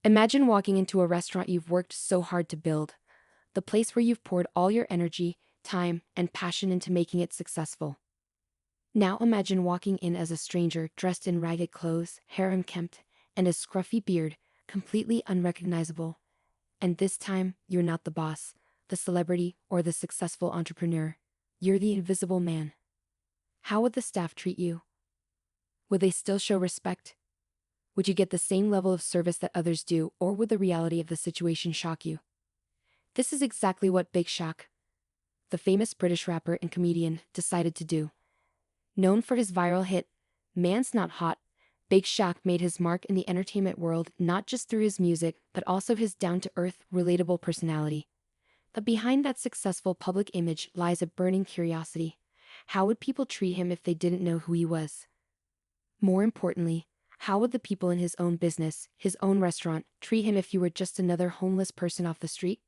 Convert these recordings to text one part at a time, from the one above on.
Imagine walking into a restaurant you've worked so hard to build, the place where you've poured all your energy, time, and passion into making it successful. Now imagine walking in as a stranger dressed in ragged clothes, hair unkempt, and a scruffy beard, completely unrecognizable. And this time, you're not the boss, the celebrity, or the successful entrepreneur. You're the invisible man. How would the staff treat you? Would they still show respect? Would you get the same level of service that others do, or would the reality of the situation shock you? This is exactly what Big Shaq, the famous British rapper and comedian, decided to do. Known for his viral hit, Man's Not Hot, Big Shaq made his mark in the entertainment world not just through his music, but also his down-to-earth, relatable personality. But behind that successful public image lies a burning curiosity. How would people treat him if they didn't know who he was? More importantly, how would the people in his own business, his own restaurant, treat him if you were just another homeless person off the street?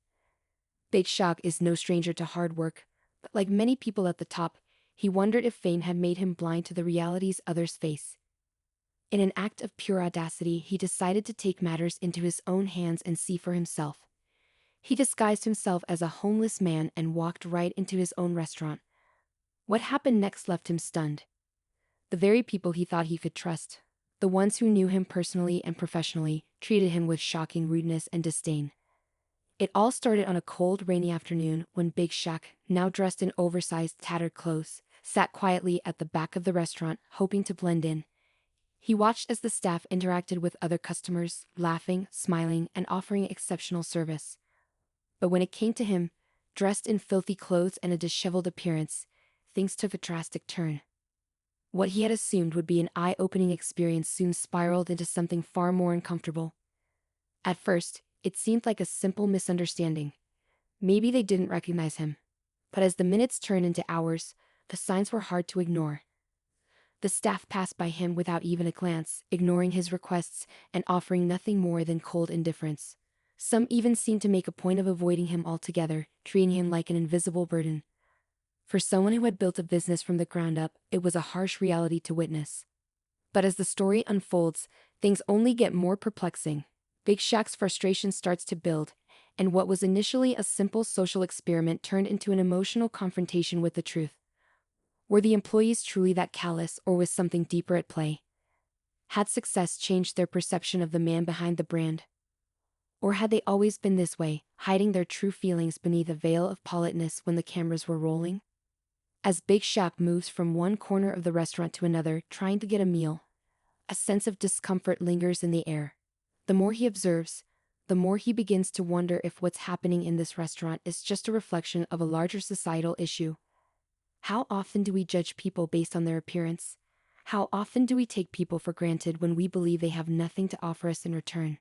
Big Shaq is no stranger to hard work, but like many people at the top, he wondered if fame had made him blind to the realities others face. In an act of pure audacity, he decided to take matters into his own hands and see for himself. He disguised himself as a homeless man and walked right into his own restaurant. What happened next left him stunned. The very people he thought he could trust, the ones who knew him personally and professionally, treated him with shocking rudeness and disdain. It all started on a cold, rainy afternoon when Big Shaq, now dressed in oversized, tattered clothes, sat quietly at the back of the restaurant, hoping to blend in. He watched as the staff interacted with other customers, laughing, smiling, and offering exceptional service. But when it came to him, dressed in filthy clothes and a disheveled appearance, things took a drastic turn. What he had assumed would be an eye-opening experience soon spiraled into something far more uncomfortable. At first, it seemed like a simple misunderstanding. Maybe they didn't recognize him. But as the minutes turned into hours, the signs were hard to ignore. The staff passed by him without even a glance, ignoring his requests and offering nothing more than cold indifference. Some even seemed to make a point of avoiding him altogether, treating him like an invisible burden. For someone who had built a business from the ground up, it was a harsh reality to witness. But as the story unfolds, things only get more perplexing. Big Shaq's frustration starts to build, and what was initially a simple social experiment turned into an emotional confrontation with the truth. Were the employees truly that callous, or was something deeper at play? Had success changed their perception of the man behind the brand? Or had they always been this way, hiding their true feelings beneath a veil of politeness when the cameras were rolling? As Big Shaq moves from one corner of the restaurant to another, trying to get a meal, a sense of discomfort lingers in the air. The more he observes, the more he begins to wonder if what's happening in this restaurant is just a reflection of a larger societal issue. How often do we judge people based on their appearance? How often do we take people for granted when we believe they have nothing to offer us in return?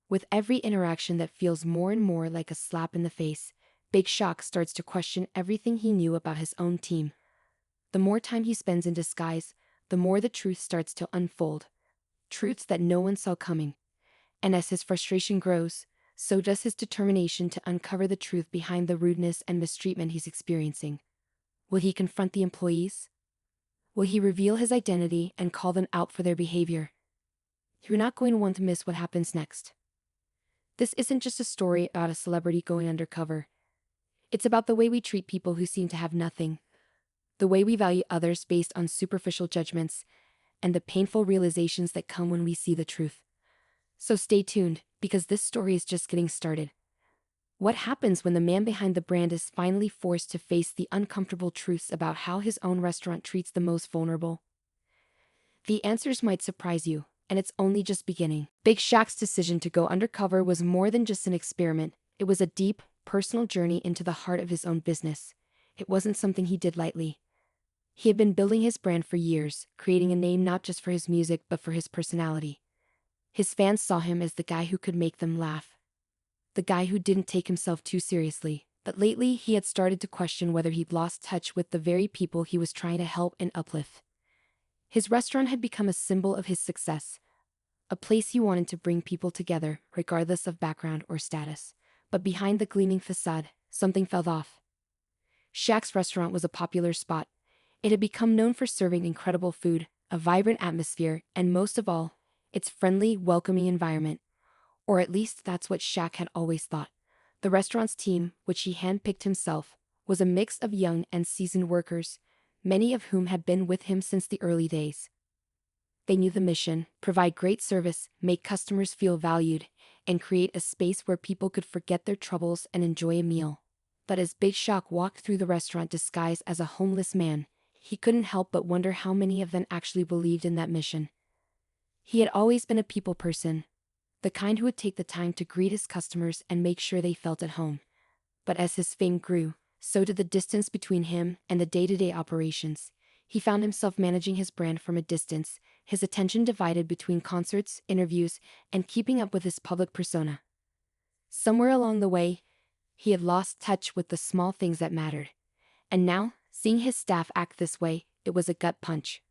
With every interaction that feels more and more like a slap in the face, Big Shaq starts to question everything he knew about his own team. The more time he spends in disguise, the more the truth starts to unfold. Truths that no one saw coming. And as his frustration grows, so does his determination to uncover the truth behind the rudeness and mistreatment he's experiencing. Will he confront the employees? Will he reveal his identity and call them out for their behavior? You're not going to want to miss what happens next. This isn't just a story about a celebrity going undercover. It's about the way we treat people who seem to have nothing, the way we value others based on superficial judgments, and the painful realizations that come when we see the truth. So stay tuned, because this story is just getting started. What happens when the man behind the brand is finally forced to face the uncomfortable truths about how his own restaurant treats the most vulnerable? The answers might surprise you, and it's only just beginning. Big Shaq's decision to go undercover was more than just an experiment. It was a deep, personal journey into the heart of his own business. It wasn't something he did lightly. He had been building his brand for years, creating a name not just for his music but for his personality. His fans saw him as the guy who could make them laugh. The guy who didn't take himself too seriously. But lately, he had started to question whether he'd lost touch with the very people he was trying to help and uplift. His restaurant had become a symbol of his success, a place he wanted to bring people together, regardless of background or status. But behind the gleaming facade, something felt off. Shaq's restaurant was a popular spot. It had become known for serving incredible food, a vibrant atmosphere, and most of all, its friendly, welcoming environment. Or at least that's what Shaq had always thought. The restaurant's team, which he handpicked himself, was a mix of young and seasoned workers, many of whom had been with him since the early days. They knew the mission: provide great service, make customers feel valued, and create a space where people could forget their troubles and enjoy a meal. But as Big Shaq walked through the restaurant disguised as a homeless man, he couldn't help but wonder how many of them actually believed in that mission. He had always been a people person, the kind who would take the time to greet his customers and make sure they felt at home. But as his fame grew, so did the distance between him and the day-to-day operations. He found himself managing his brand from a distance, his attention divided between concerts, interviews, and keeping up with his public persona. Somewhere along the way, he had lost touch with the small things that mattered. And now, seeing his staff act this way, it was a gut punch.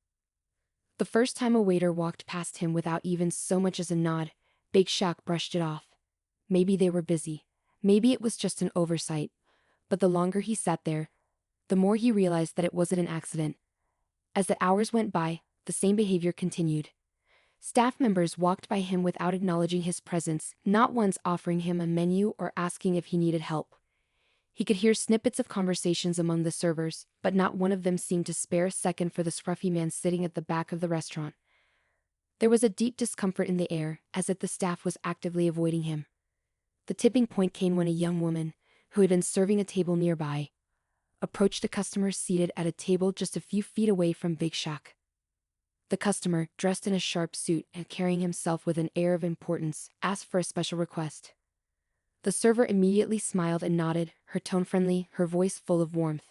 The first time a waiter walked past him without even so much as a nod, Big Shaq brushed it off. Maybe they were busy. Maybe it was just an oversight. But the longer he sat there, the more he realized that it wasn't an accident. As the hours went by, the same behavior continued. Staff members walked by him without acknowledging his presence, not once offering him a menu or asking if he needed help. He could hear snippets of conversations among the servers, but not one of them seemed to spare a second for the scruffy man sitting at the back of the restaurant. There was a deep discomfort in the air, as if the staff was actively avoiding him. The tipping point came when a young woman, who had been serving a table nearby, approached a customer seated at a table just a few feet away from Big Shaq. The customer, dressed in a sharp suit and carrying himself with an air of importance, asked for a special request. The server immediately smiled and nodded, her tone friendly, her voice full of warmth.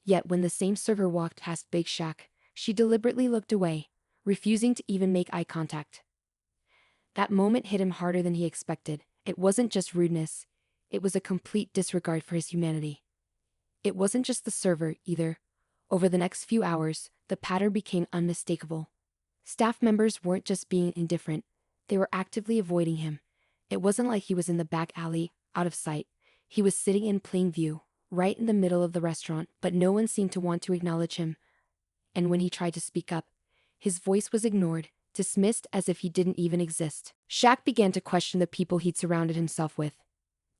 Yet when the same server walked past Big Shaq, she deliberately looked away, refusing to even make eye contact. That moment hit him harder than he expected. It wasn't just rudeness, it was a complete disregard for his humanity. It wasn't just the server, either. Over the next few hours, the pattern became unmistakable. Staff members weren't just being indifferent, they were actively avoiding him. It wasn't like he was in the back alley, out of sight. He was sitting in plain view, right in the middle of the restaurant, but no one seemed to want to acknowledge him. And when he tried to speak up, his voice was ignored, dismissed as if he didn't even exist. Shaq began to question the people he'd surrounded himself with.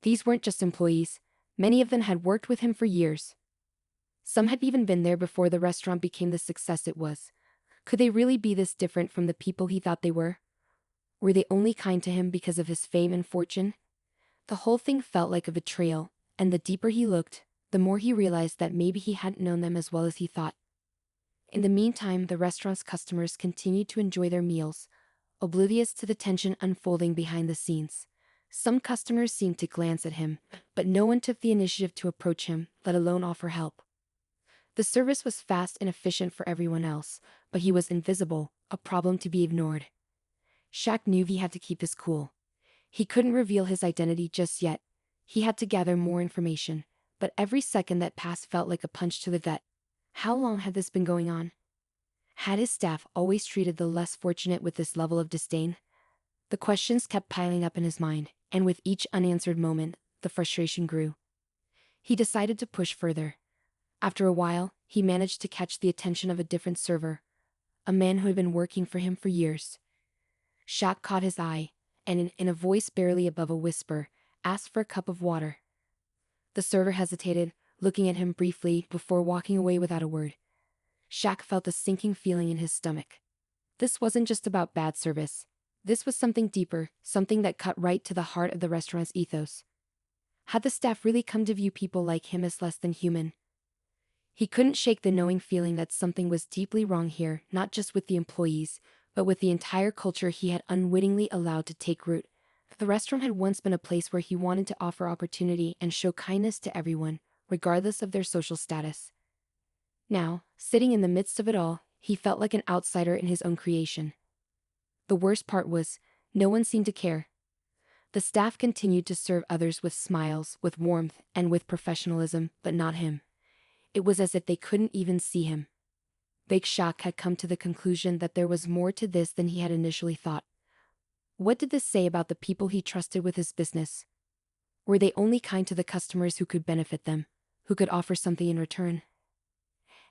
These weren't just employees. Many of them had worked with him for years. Some had even been there before the restaurant became the success it was. Could they really be this different from the people he thought they were? Were they only kind to him because of his fame and fortune? The whole thing felt like a betrayal, and the deeper he looked, the more he realized that maybe he hadn't known them as well as he thought. In the meantime, the restaurant's customers continued to enjoy their meals, oblivious to the tension unfolding behind the scenes. Some customers seemed to glance at him, but no one took the initiative to approach him, let alone offer help. The service was fast and efficient for everyone else, but he was invisible, a problem to be ignored. Shaq knew he had to keep his cool. He couldn't reveal his identity just yet. He had to gather more information, but every second that passed felt like a punch to the gut. How long had this been going on? Had his staff always treated the less fortunate with this level of disdain? The questions kept piling up in his mind, and with each unanswered moment, the frustration grew. He decided to push further. After a while, he managed to catch the attention of a different server, a man who had been working for him for years. Shaq caught his eye, and in a voice barely above a whisper, asked for a cup of water. The server hesitated, looking at him briefly before walking away without a word. Shaq felt a sinking feeling in his stomach. This wasn't just about bad service. This was something deeper, something that cut right to the heart of the restaurant's ethos. Had the staff really come to view people like him as less than human? He couldn't shake the knowing feeling that something was deeply wrong here, not just with the employees, but with the entire culture he had unwittingly allowed to take root. The restaurant had once been a place where he wanted to offer opportunity and show kindness to everyone, regardless of their social status. Now, sitting in the midst of it all, he felt like an outsider in his own creation. The worst part was, no one seemed to care. The staff continued to serve others with smiles, with warmth, and with professionalism, but not him. It was as if they couldn't even see him. Big Shaq had come to the conclusion that there was more to this than he had initially thought. What did this say about the people he trusted with his business? Were they only kind to the customers who could benefit them, who could offer something in return?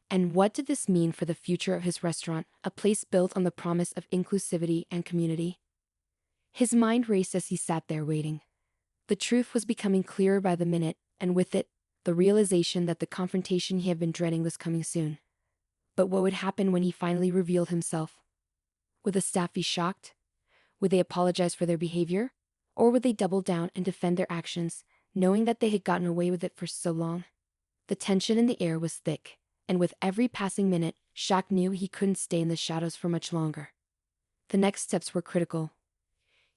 And what did this mean for the future of his restaurant, a place built on the promise of inclusivity and community? His mind raced as he sat there waiting. The truth was becoming clearer by the minute, and with it, the realization that the confrontation he had been dreading was coming soon. But what would happen when he finally revealed himself? Would the staff be shocked? Would they apologize for their behavior? Or would they double down and defend their actions, knowing that they had gotten away with it for so long? The tension in the air was thick, and with every passing minute, Shaq knew he couldn't stay in the shadows for much longer. The next steps were critical.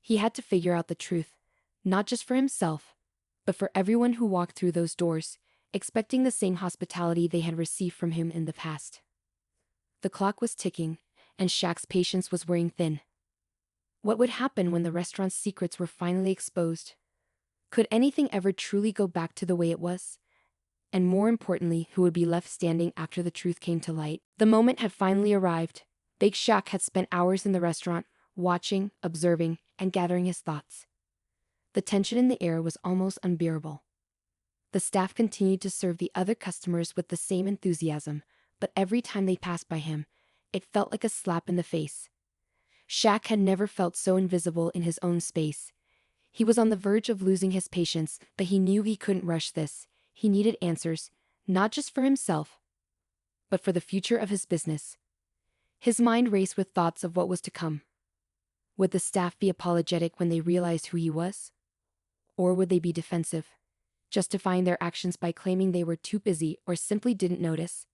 He had to figure out the truth, not just for himself, but for everyone who walked through those doors, expecting the same hospitality they had received from him in the past. The clock was ticking, and Shaq's patience was wearing thin. What would happen when the restaurant's secrets were finally exposed? Could anything ever truly go back to the way it was? And more importantly, who would be left standing after the truth came to light? The moment had finally arrived. Big Shaq had spent hours in the restaurant, watching, observing, and gathering his thoughts. The tension in the air was almost unbearable. The staff continued to serve the other customers with the same enthusiasm, but every time they passed by him, it felt like a slap in the face. Shaq had never felt so invisible in his own space. He was on the verge of losing his patience, but he knew he couldn't rush this. He needed answers, not just for himself, but for the future of his business. His mind raced with thoughts of what was to come. Would the staff be apologetic when they realized who he was? Or would they be defensive, justifying their actions by claiming they were too busy or simply didn't notice?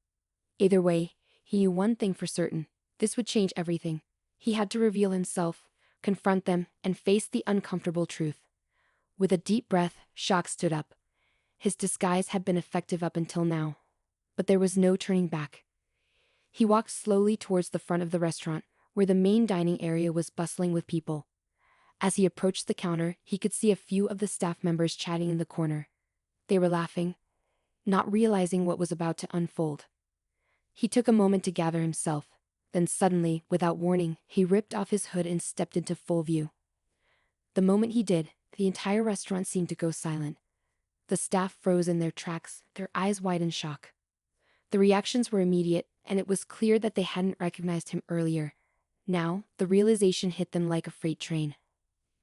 Either way, he knew one thing for certain: this would change everything. He had to reveal himself, confront them, and face the uncomfortable truth. With a deep breath, Shaq stood up. His disguise had been effective up until now, but there was no turning back. He walked slowly towards the front of the restaurant, where the main dining area was bustling with people. As he approached the counter, he could see a few of the staff members chatting in the corner. They were laughing, not realizing what was about to unfold. He took a moment to gather himself. Then suddenly, without warning, he ripped off his hood and stepped into full view. The moment he did, the entire restaurant seemed to go silent. The staff froze in their tracks, their eyes wide in shock. The reactions were immediate, and it was clear that they hadn't recognized him earlier. Now, the realization hit them like a freight train.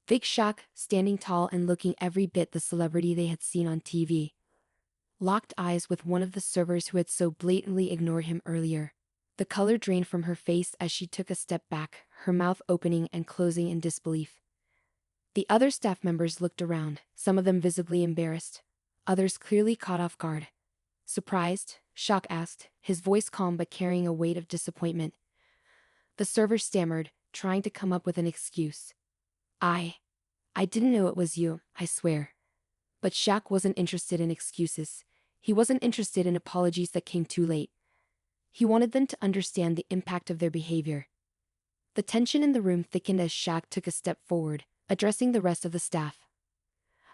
Big Shaq, standing tall and looking every bit the celebrity they had seen on TV, locked eyes with one of the servers who had so blatantly ignored him earlier. The color drained from her face as she took a step back, her mouth opening and closing in disbelief. The other staff members looked around, some of them visibly embarrassed, others clearly caught off guard. Surprised, Shaq asked, his voice calm but carrying a weight of disappointment. The server stammered, trying to come up with an excuse. I didn't know it was you, I swear. But Shaq wasn't interested in excuses. He wasn't interested in apologies that came too late. He wanted them to understand the impact of their behavior. The tension in the room thickened as Shaq took a step forward, addressing the rest of the staff.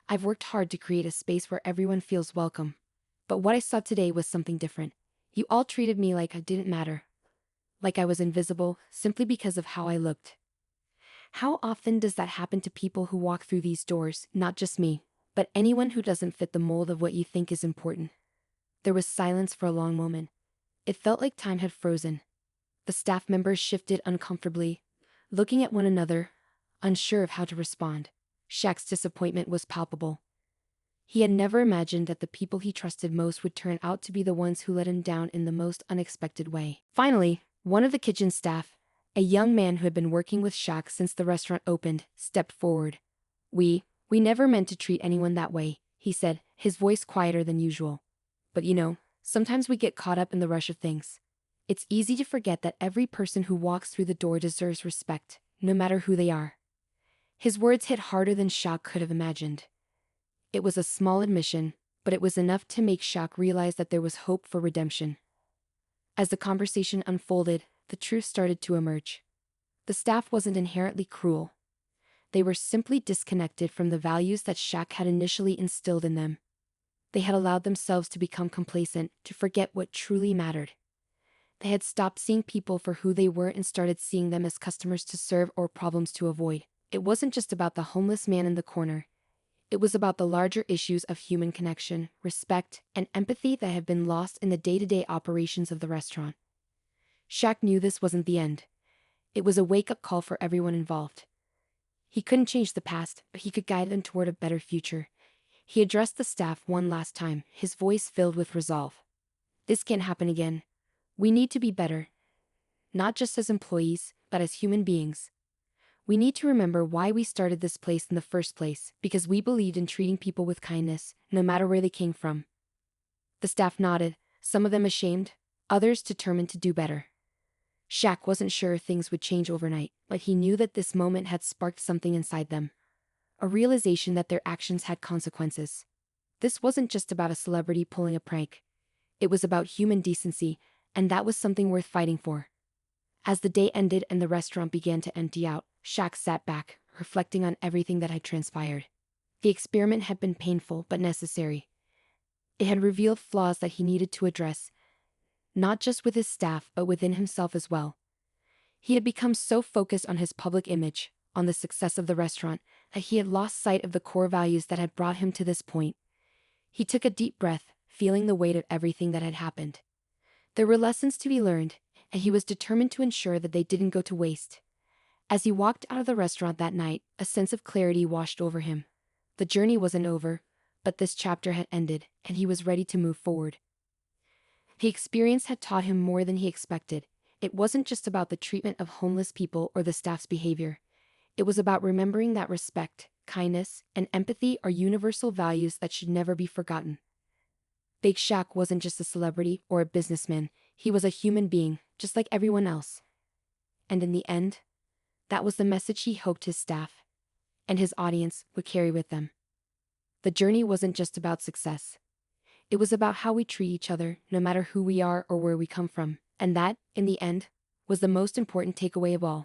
I've worked hard to create a space where everyone feels welcome. But what I saw today was something different. You all treated me like I didn't matter. Like I was invisible, simply because of how I looked. How often does that happen to people who walk through these doors? Not just me, but anyone who doesn't fit the mold of what you think is important. There was silence for a long moment. It felt like time had frozen. The staff members shifted uncomfortably, looking at one another, unsure of how to respond. Shaq's disappointment was palpable. He had never imagined that the people he trusted most would turn out to be the ones who let him down in the most unexpected way. Finally, one of the kitchen staff, a young man who had been working with Shaq since the restaurant opened, stepped forward. We never meant to treat anyone that way," he said, his voice quieter than usual. "But sometimes we get caught up in the rush of things. It's easy to forget that every person who walks through the door deserves respect, no matter who they are." His words hit harder than Shaq could have imagined. It was a small admission, but it was enough to make Shaq realize that there was hope for redemption. As the conversation unfolded, the truth started to emerge. The staff wasn't inherently cruel. They were simply disconnected from the values that Shaq had initially instilled in them. They had allowed themselves to become complacent, to forget what truly mattered. They had stopped seeing people for who they were and started seeing them as customers to serve or problems to avoid. It wasn't just about the homeless man in the corner. It was about the larger issues of human connection, respect, and empathy that had been lost in the day-to-day operations of the restaurant. Shaq knew this wasn't the end. It was a wake-up call for everyone involved. He couldn't change the past, but he could guide them toward a better future. He addressed the staff one last time, his voice filled with resolve. This can't happen again. We need to be better. Not just as employees, but as human beings. We need to remember why we started this place in the first place, because we believed in treating people with kindness, no matter where they came from. The staff nodded, some of them ashamed, others determined to do better. Shaq wasn't sure if things would change overnight, but he knew that this moment had sparked something inside them. A realization that their actions had consequences. This wasn't just about a celebrity pulling a prank. It was about human decency, and that was something worth fighting for. As the day ended and the restaurant began to empty out, Shaq sat back, reflecting on everything that had transpired. The experiment had been painful but necessary. It had revealed flaws that he needed to address, not just with his staff but within himself as well. He had become so focused on his public image, on the success of the restaurant, that he had lost sight of the core values that had brought him to this point. He took a deep breath, feeling the weight of everything that had happened. There were lessons to be learned, and he was determined to ensure that they didn't go to waste. As he walked out of the restaurant that night, a sense of clarity washed over him. The journey wasn't over, but this chapter had ended, and he was ready to move forward. The experience had taught him more than he expected. It wasn't just about the treatment of homeless people or the staff's behavior. It was about remembering that respect, kindness, and empathy are universal values that should never be forgotten. Big Shaq wasn't just a celebrity or a businessman, he was a human being, just like everyone else. And in the end, that was the message he hoped his staff and his audience would carry with them. The journey wasn't just about success. It was about how we treat each other, no matter who we are or where we come from. And that, in the end, was the most important takeaway of all.